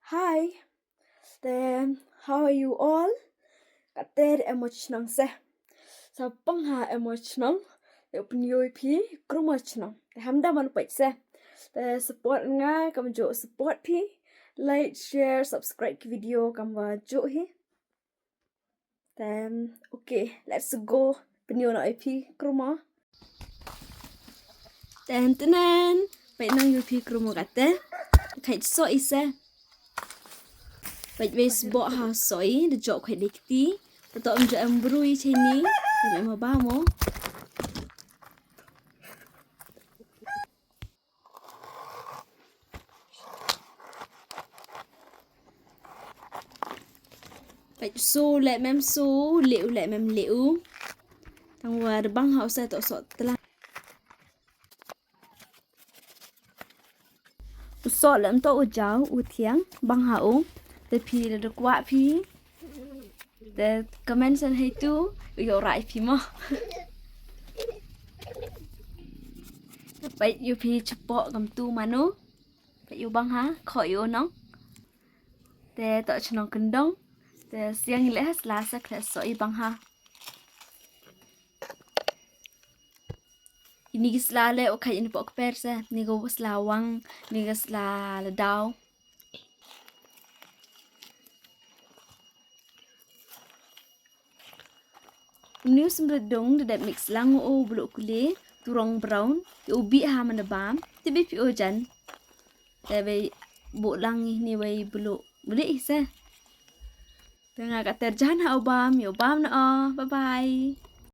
Hi, then how are you all? Kater emotional se. Sa pangha emotional. Te opinion pi emotional. Te hamda man pait se. Te support nga kam jo support pi. Like, share, subscribe ki video kam wa jo hi. Then okay, let's go. Opinion na pi kruma. Then tenen. Pait nang yu pi kruma kate. Kait so ise. Vậy về bỏ hào sỏi để chọn khoai địch tí và tụi em cho em brui trên ní thì mẹ mà ba mó vậy su lại mem su liệu lại mem liệu thằng hòa được băng hậu xe tụi sọt la sọt lẫn tụi cháu u thiang băng hậu để phi là được quá phi để comment sen hay tu yêu lại phi mà vậy yêu phi chụp bộ cầm tu mà nó vậy yêu băng há khỏi yêu nó để tụi cho nó cân đông để siang lẽ hết lá sẽ khẽ sỏi băng ha ini sla le o kai ini pok persa ni go sla wang ni go sla la dau new sumber dong de mix lang o blo kule turong brown ubi ha man bam tibi pi o jan de be bộ lang ni we blo bli se tengah ka terjan ha obam yo bam na bye bye